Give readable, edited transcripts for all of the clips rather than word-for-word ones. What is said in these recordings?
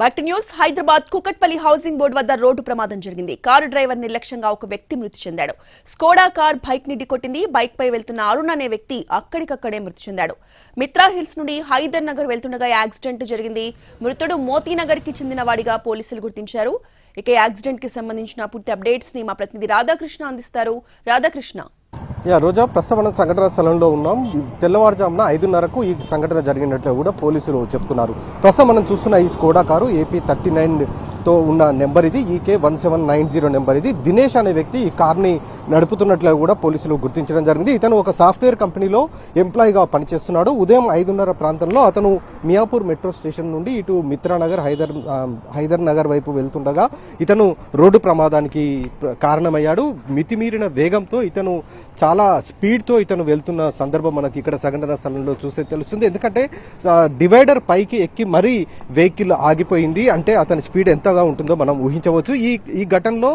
Back to news. Hyderabad Kukatpally housing board వద్ద road ప్రమాదం జరిగింది. కారు డ్రైవర్ నిర్లక్ష్యంగా ఒక వ్యక్తి మృతి చెందాడు. స్కోడా కార్ బైక్ ని ఢీకొట్టింది. బైక్ పై వెళ్తున్న అరుణ్ అనే వ్యక్తి అక్కడికక్కడే మృతి చెందాడు. మిత్రా హిల్స్ నుండి హైదర్ నగర్ వెళ్తుండగా యాక్సిడెంట్ జరిగింది. మృతుడు మోతీనగర్ కి చెందిన వాడిగా పోలీసులు గుర్తించారు. ఇక యాక్సిడెంట్ కి సంబంధించిన పూర్తి అప్డేట్స్ ని మా ప్రతినిధి రాధాకృష్ణ అందిస్తారు. రాధాకృష్ణ. రోజా, ప్రస్తుతం మనం సంఘటన స్థలంలో ఉన్నాం. తెల్లవారుజామున 5:30కు ఈ సంఘటన జరిగినట్లు కూడా పోలీసులు చెప్తున్నారు. ప్రస్తుతం మనం చూస్తున్న ఈ స్కోడా కారు AP 39తో ఉన్న నెంబర్ ఇది, EK 1790 నెంబర్ ఇది. దినేష్ అనే వ్యక్తి ఈ కార్ని నడుపుతున్నట్లు కూడా పోలీసులు గుర్తించడం జరిగింది. ఇతను ఒక సాఫ్ట్వేర్ కంపెనీలో ఎంప్లాయీగా పనిచేస్తున్నాడు. ఉదయం 5:30 ప్రాంతంలో అతను మియాపూర్ మెట్రో స్టేషన్ నుండి ఇటు మిత్రానగర్ హైదర్ నగర్ వైపు వెళ్తుండగా ఇతను రోడ్డు ప్రమాదానికి కారణమయ్యాడు. మితిమీరిన వేగంతో ఇతను చాలా స్పీడ్తో ఇతను వెళ్తున్న సందర్భం మనకి ఇక్కడ సంఘటన స్థలంలో చూస్తే తెలుస్తుంది. ఎందుకంటే డివైడర్ పైకి ఎక్కి మరీ వెహికల్ ఆగిపోయింది. అంటే అతని స్పీడ్ ఎంతగా ఉంటుందో మనం ఊహించవచ్చు. ఈ ఘటనలో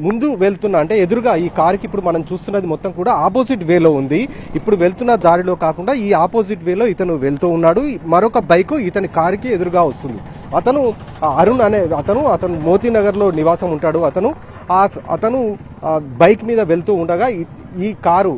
ముందు వెళ్తున్న అంటే ఎదురుగా ఈ కారుకి ఇప్పుడు మనం చూస్తున్నది మొత్తం కూడా ఆపోజిట్ వేలో ఉంది. ఇప్పుడు వెళ్తున్న దారిలో కాకుండా ఈ ఆపోజిట్ వేలో ఇతను వెళ్తూ ఉన్నాడు. మరొక బైక్ ఇతని కారుకి ఎదురుగా వస్తుంది. అతను అరుణ్ అనే అతను మోతీనగర్ లో నివాసం ఉంటాడు. అతను బైక్ మీద వెళ్తూ ఉండగా ఈ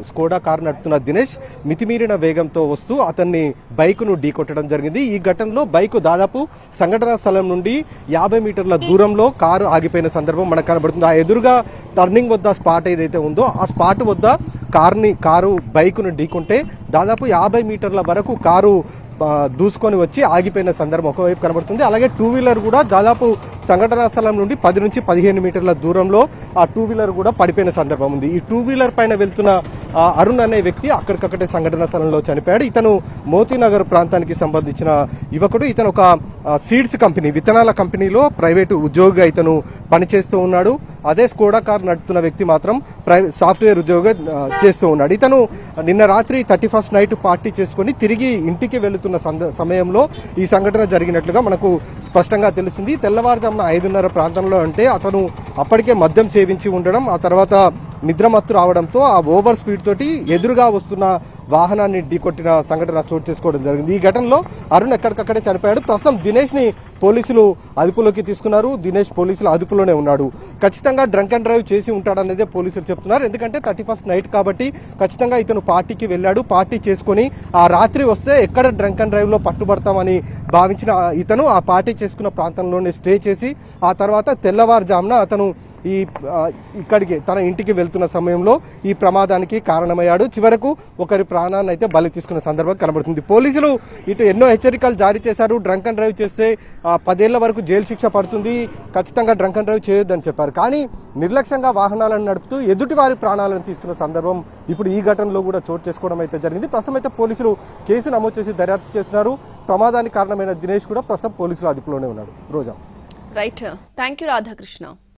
స్కోడా కారు నడుపుతున్న దినేష్ మితిమీరిన వేగంతో వస్తూ అతన్ని బైకును ఢీకొట్టడం జరిగింది. ఈ ఘటనలో బైకు దాదాపు సంఘటనా స్థలం నుండి 50 మీటర్ల దూరంలో కారు ఆగిపోయిన సందర్భం మనకు కనబడుతుంది. ఆ ఎదురుగా టర్నింగ్ వద్ద స్పాట్ ఏదైతే ఉందో ఆ స్పాట్ వద్ద కారు బైకును ఢీకొంటే దాదాపు 50 మీటర్ల వరకు కారు దూసుకొని వచ్చి ఆగిపోయిన సందర్భం ఒకవైపు కనబడుతుంది. అలాగే 2 వీలర్ కూడా దాదాపు సంఘటనా స్థలం నుండి 10 నుంచి 15 మీటర్ల దూరంలో ఆ 2 వీలర్ కూడా పడిపోయిన సందర్భం ఉంది. ఈ 2 వీలర్ పైన వెళ్తున్న అరుణ్ అనే వ్యక్తి అక్కడికక్కడే సంఘటనా స్థలంలో చనిపోయాడు. ఇతను మోతీనగర్ ప్రాంతానికి సంబంధించిన యువకుడు. ఇతను ఒక సీడ్స్ కంపెనీ, విత్తనాల కంపెనీలో ప్రైవేటు ఉద్యోగిగా ఇతను పనిచేస్తూ ఉన్నాడు. అదే స్కోడా కార్ నడుపుతున్న వ్యక్తి మాత్రం సాఫ్ట్వేర్ ఉద్యోగం చేస్తూ ఉన్నాడు. ఇతను నిన్న రాత్రి 31st నైట్ పార్టీ చేసుకుని తిరిగి ఇంటికి వెళుతున్న సమయంలో ఈ సంఘటన జరిగినట్లుగా మనకు స్పష్టంగా తెలుస్తుంది. తెల్లవారుజామున 5:30 ప్రాంతంలో అంటే అతను అప్పటికే మద్యం సేవించి ఉండడం, ఆ తర్వాత నిద్రమత్తు రావడంతో ఆ ఓవర్ స్పీడ్ తోటి ఎదురుగా వస్తున్న వాహనాన్ని ఢీకొట్టిన సంఘటన చోటు చేసుకోవడం జరిగింది. ఈ ఘటనలో అరుణ్ ఎక్కడికక్కడే చనిపోయాడు. ప్రస్తుతం దినేష్ ని పోలీసులు అదుపులోకి తీసుకున్నారు. దినేష్ పోలీసుల అదుపులోనే ఉన్నాడు. ఖచ్చితంగా డ్రంక్ అండ్ డ్రైవ్ చేసి ఉంటాడనేదే పోలీసులు చెప్తున్నారు. ఎందుకంటే 31st నైట్ కాబట్టి ఖచ్చితంగా ఇతను పార్టీకి వెళ్ళాడు. పార్టీ చేసుకుని ఆ రాత్రి వస్తే ఎక్కడ డ్రంక్ అండ్ డ్రైవ్ లో పట్టుబడతామని భావించిన ఇతను ఆ పార్టీ చేసుకున్న ప్రాంతంలోనే స్టే చేసి ఆ తర్వాత తెల్లవారుజామున అతను ఇక్కడికి తన ఇంటికి వెళ్తున్న సమయంలో ఈ ప్రమాదానికి కారణమయ్యాడు. చివరకు ఒకరి ప్రాణాన్ని అయితే బలి తీసుకున్న సందర్భం కనబడుతుంది. పోలీసులు ఇటు ఎన్నో హెచ్చరికలు జారీ చేశారు. డ్రంక్ అండ్ డ్రైవ్ చేస్తే 10 ఏళ్ల వరకు జైలు శిక్ష పడుతుంది, ఖచ్చితంగా డ్రంక్ అండ్ డ్రైవ్ చేయొద్దని చెప్పారు. కానీ నిర్లక్ష్యంగా వాహనాలను నడుపుతూ ఎదుటి వారి ప్రాణాలను తీస్తున్న సందర్భం ఇప్పుడు ఈ ఘటనలో కూడా చోటు చేసుకోవడం అయితే జరిగింది. ప్రస్తుతం అయితే పోలీసులు కేసు నమోదు చేసి దర్యాప్తు చేస్తున్నారు. ప్రమాదానికి కారణమైన దినేష్ కూడా ప్రస్తుతం పోలీసుల అదుపులోనే ఉన్నాడు. Roja. Right, thank you Radhakrishna.